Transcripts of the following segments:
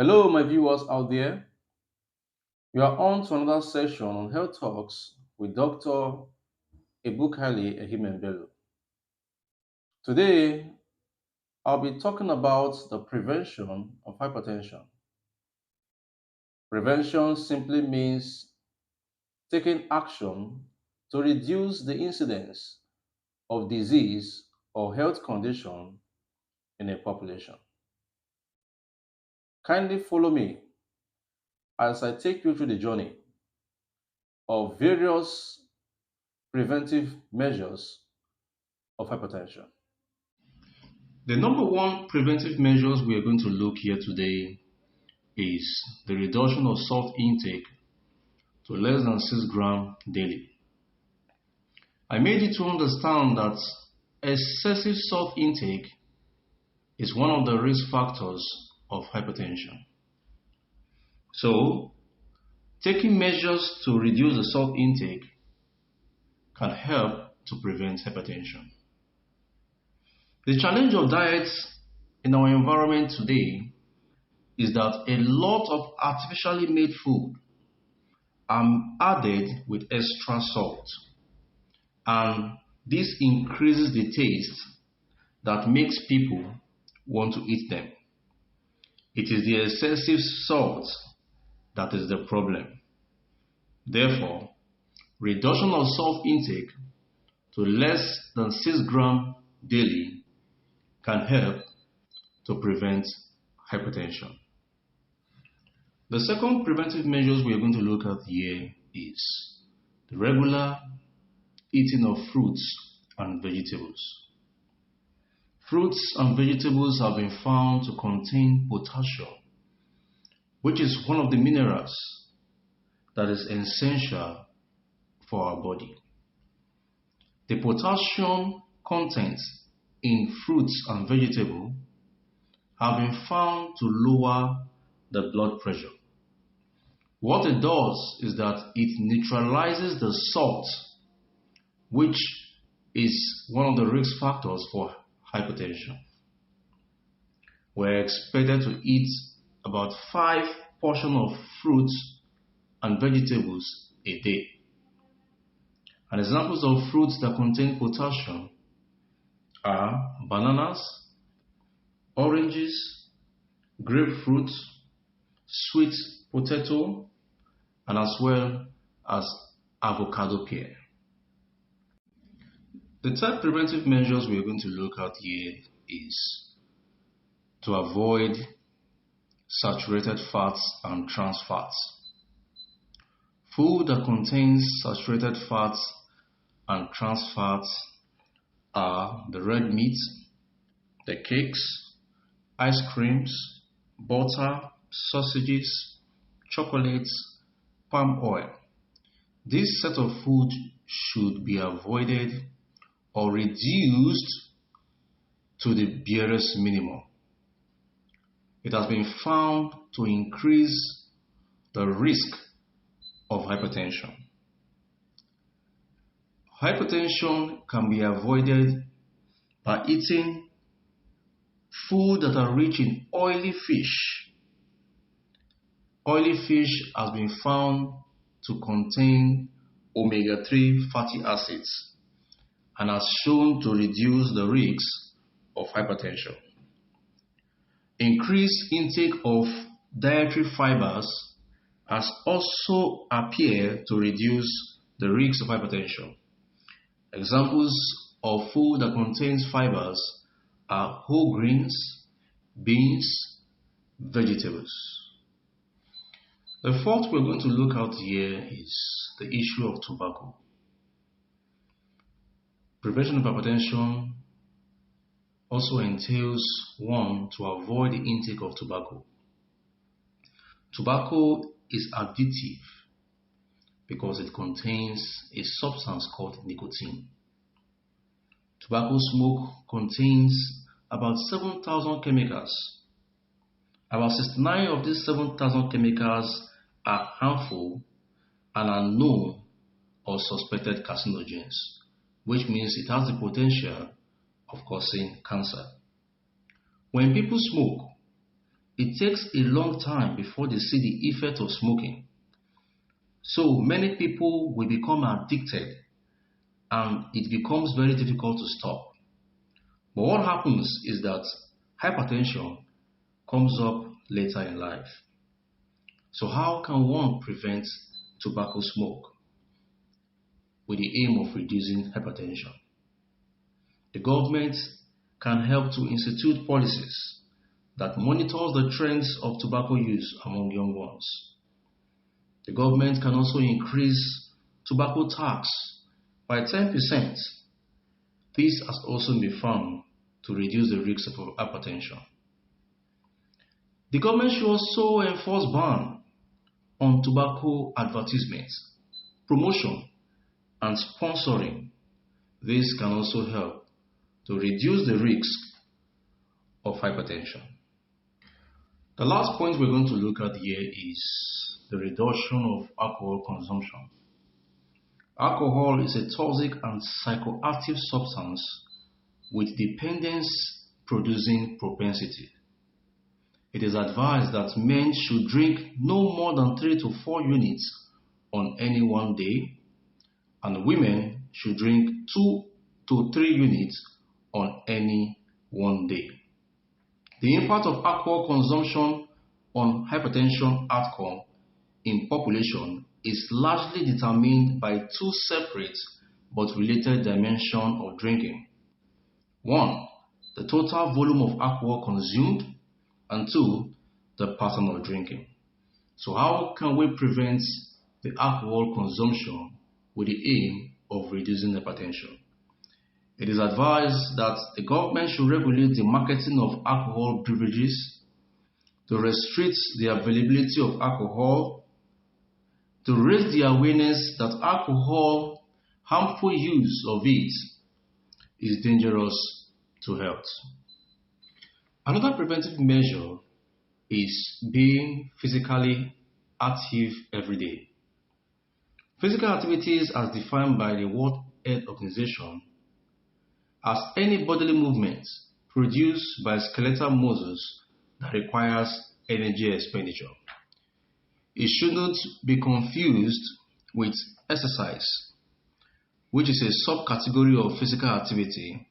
Hello, my viewers out there. You are on to another session on Health Talks with Dr. Ebukali Ehimembelu. Today, I'll be talking about the prevention of hypertension. Prevention simply means taking action to reduce the incidence of disease or health condition in a population. Kindly follow me as I take you through the journey of various preventive measures of hypertension. The number one preventive measures we are going to look here today is the reduction of salt intake to less than 6 grams daily. I made you to understand that excessive salt intake is one of the risk factors of hypertension. So, taking measures to reduce the salt intake can help to prevent hypertension. The challenge of diets in our environment today is that a lot of artificially made food are added with extra salt, and this increases the taste that makes people want to eat them. It is the excessive salt that is the problem. Therefore, reduction of salt intake to less than 6 grams daily can help to prevent hypertension. The second preventive measures we are going to look at here is the regular eating of fruits and vegetables. Fruits and vegetables have been found to contain potassium, which is one of the minerals that is essential for our body. The potassium content in fruits and vegetables have been found to lower the blood pressure. What it does is that it neutralizes the salt, which is one of the risk factors for hypertension. We're expected to eat about 5 portions of fruits and vegetables a day. And examples of fruits that contain potassium are bananas, oranges, grapefruit, sweet potato, and as well as avocado pear. The third preventive measures we are going to look at here is to avoid saturated fats and trans fats. Food that contains saturated fats and trans fats are the red meat, the cakes, ice creams, butter, sausages, chocolates, palm oil. This set of food should be avoided or reduced to the barest minimum. It has been found to increase the risk of hypertension. Hypertension can be avoided by eating food that are rich in oily fish. Oily fish has been found to contain omega-3 fatty acids and has shown to reduce the risk of hypertension. Increased intake of dietary fibers has also appeared to reduce the risk of hypertension. Examples of food that contains fibers are whole grains, beans, vegetables. The fourth we're going to look at here is the issue of tobacco. Prevention of hypertension also entails one to avoid the intake of tobacco. Tobacco is addictive because it contains a substance called nicotine. Tobacco smoke contains about 7,000 chemicals. About 69 of these 7,000 chemicals are harmful and are known or suspected carcinogens, which means it has the potential of causing cancer. When people smoke, it takes a long time before they see the effect of smoking. So many people will become addicted and it becomes very difficult to stop. But what happens is that hypertension comes up later in life. So how can one prevent tobacco smoke with the aim of reducing hypertension? The government can help to institute policies that monitors the trends of tobacco use among young ones. The government can also increase tobacco tax by 10%. This has also been found to reduce the risk of hypertension. The government should also enforce ban on tobacco advertisements, promotion, and sponsoring. This can also help to reduce the risk of hypertension. The last point we're going to look at here is the reduction of alcohol consumption. Alcohol is a toxic and psychoactive substance with dependence-producing propensity. It is advised that men should drink no more than 3 to 4 units on any one day, and women should drink 2 to 3 units on any one day. The impact of alcohol consumption on hypertension outcome in population is largely determined by two separate but related dimensions of drinking. One, the total volume of alcohol consumed, and two, the pattern of drinking. So how can we prevent the alcohol consumption with the aim of reducing hypertension? It is advised that the government should regulate the marketing of alcohol beverages, to restrict the availability of alcohol, to raise the awareness that alcohol, harmful use of it, is dangerous to health. Another preventive measure is being physically active every day. Physical activities, as defined by the World Health Organization, as any bodily movement produced by skeletal muscles that requires energy expenditure. It shouldn't be confused with exercise, which is a subcategory of physical activity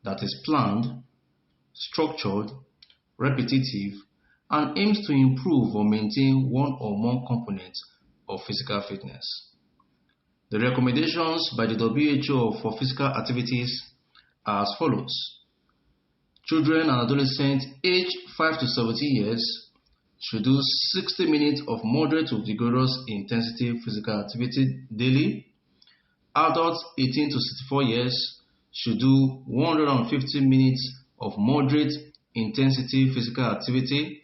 that is planned, structured, repetitive, and aims to improve or maintain one or more components of physical fitness. The recommendations by the WHO for physical activities are as follows. Children and adolescents aged 5 to 17 years should do 60 minutes of moderate to vigorous intensity physical activity daily. Adults 18 to 64 years should do 150 minutes of moderate intensity physical activity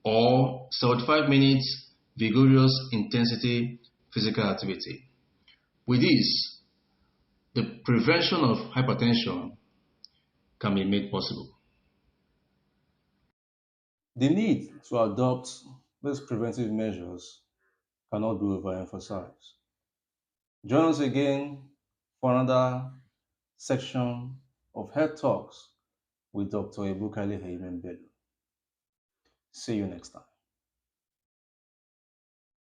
or 75 minutes vigorous intensity physical activity. With this, the prevention of hypertension can be made possible. The need to adopt these preventive measures cannot be overemphasized. Join us again for another section of Health Talks with Dr. Ebukale Heimen Bello. See you next time.